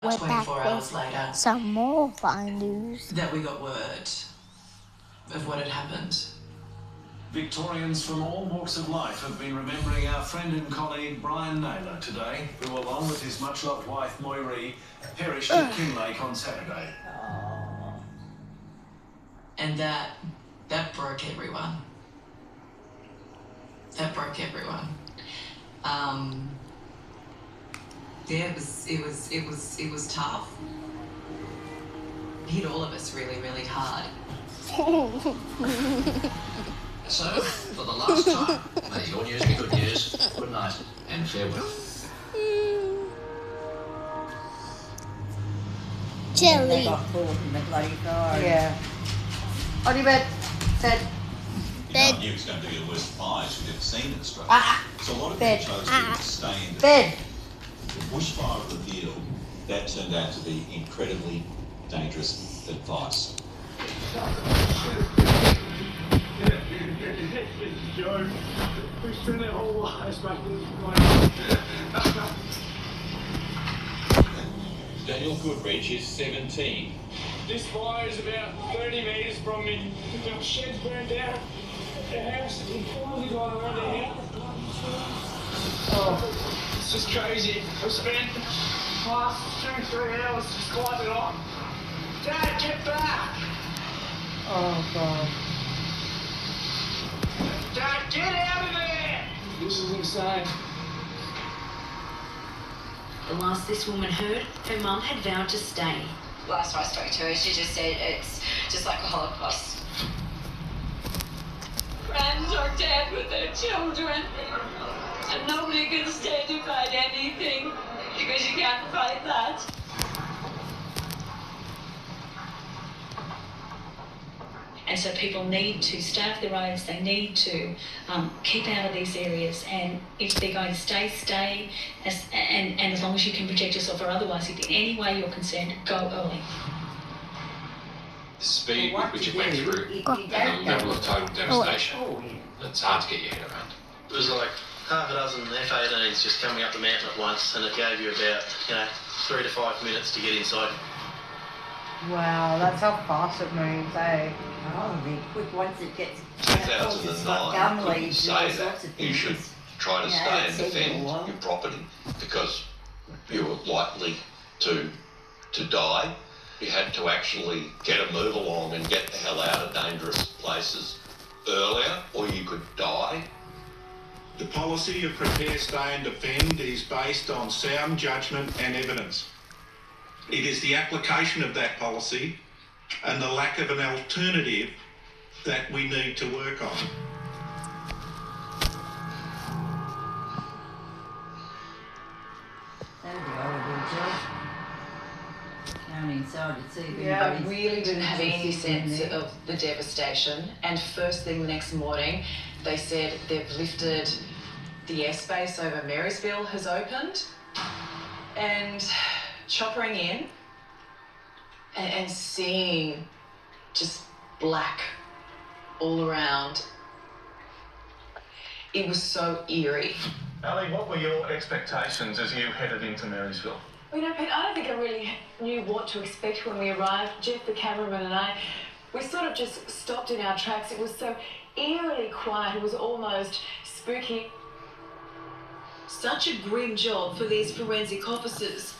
We're 24 back hours with later, some more fire news. that we got word of what had happened. Victorians from all walks of life have been remembering our friend and colleague Brian Naylor today, who, along with his much-loved wife Moiree, perished at Kinglake on Saturday. And that broke everyone. That broke everyone. Yeah, it was tough. It hit all of us really, really hard. So, for the last time, may your news be good news. Good night and farewell. Jelly. They got caught in the bloody fire. Yeah. On your bed. Bed. Bed. I knew it was going to be the worst fires we've ever seen in Australia. So a lot of Bed. people chose to stay in Bed. the bushfire of the Peel. That turned out to be incredibly dangerous advice. Joe, we spent our whole lives making this plan. Daniel Goodrich is 17. This fire is about 30 metres from me. The shed's burned down. The house is fully gone around the house. Oh, it's just crazy. We spent the last 2-3 hours just climbing on. Dad, get back! Oh, God. Dad, get out of there! This is insane. The last this woman heard, her mum had vowed to stay. Last time I spoke to her, she just said it's just like a Holocaust. Friends are dead with their children, and nobody can stay to fight anything because you can't fight that. And so people need to stay off the roads, they need to keep out of these areas, and if they're going to stay, and as long as you can protect yourself, or otherwise, if in any way you're concerned, go early. The speed with which it went through You and the level of total devastation, it's hard to get your head around. It was like half a dozen F-18s just coming up the mountain at once, and it gave you about, 3 to 5 minutes to get inside. Wow, that's how fast it moves, eh? Oh, they're quick once it gets... 2009, gum couldn't leaves and all say sorts that. of You things. should try to Yeah, stay and it's taken a defend while. your property because you were likely to die. You had to actually get a move along and get the hell out of dangerous places earlier, or you could die. The policy of prepare, stay and defend is based on sound judgment and evidence. It is the application of that policy and the lack of an alternative that we need to work on. That'd be horrible, Joe. Going inside to see if Yeah, anybody's... Really didn't have any sitting in sense there. of the devastation, and first thing the next morning they said they've lifted the airspace over Marysville has opened, and choppering in and seeing just black all around, it was so eerie. Ali, what were your expectations as you headed into Marysville? Well, Pete, I don't think I really knew what to expect when we arrived. Jeff, the cameraman, and I, we sort of just stopped in our tracks. It was so eerily quiet. It was almost spooky. Such a grim job for these forensic officers.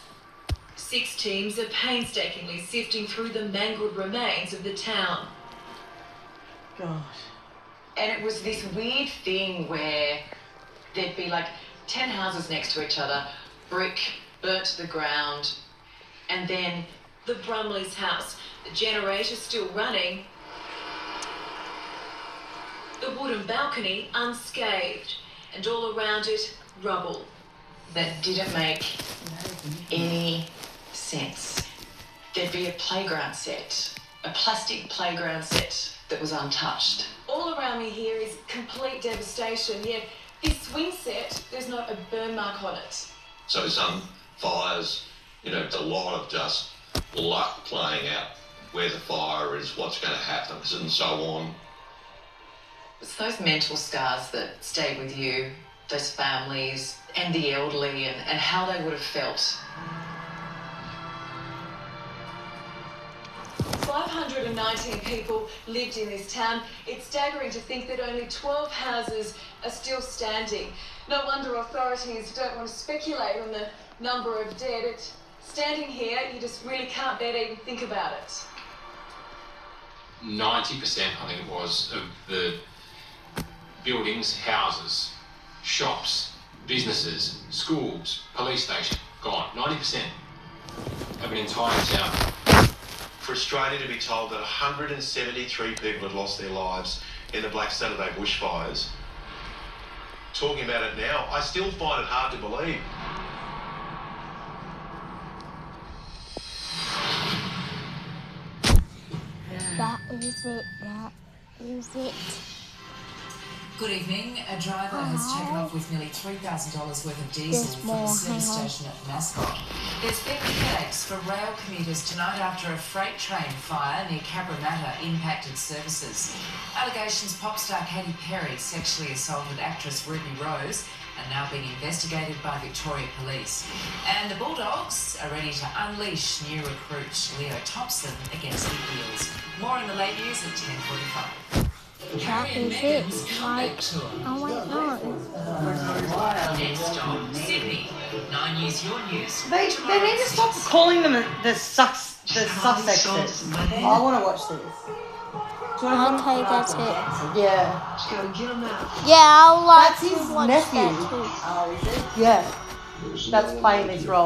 6 teams are painstakingly sifting through the mangled remains of the town. Gosh. And it was this weird thing where there'd be like 10 houses next to each other, brick burnt to the ground, and then the Brumley's house, the generator still running, the wooden balcony unscathed, and all around it, rubble. That didn't make any sense. There'd be a playground set, a plastic playground set that was untouched. All around me here is complete devastation, yet this swing set, there's not a burn mark on it. So some fires, it's a lot of just luck playing out where the fire is, what's going to happen, and so on. It's those mental scars that stay with you, those families and the elderly, and how they would have felt. 119 people lived in this town. It's staggering to think that only 12 houses are still standing. No wonder authorities don't want to speculate on the number of dead. Standing here, you just really can't bear to even think about it. 90%, I think it was, of the buildings, houses, shops, businesses, schools, police station, gone. 90% of an entire town. For Australia to be told that 173 people had lost their lives in the Black Saturday bushfires, talking about it now, I still find it hard to believe. That is it. That is it. Good evening. A driver has taken off with nearly $3,000 worth of diesel from a service station at Mascot. There's been headaches for rail commuters tonight after a freight train fire near Cabramatta impacted services. Allegations pop star Katy Perry sexually assaulted actress Ruby Rose are now being investigated by Victoria Police. And the Bulldogs are ready to unleash new recruit Leo Thompson against the Eels. More in the late news at 10:45. That is it. Like, oh my god. Next stop, Sydney. 9 News, your news. They need to stop calling them the Sussexes. I want to watch this. Okay, that's it. Yeah. Yeah, I'll like That's his to watch nephew. that too. Oh, is it? Yeah. That's playing this role.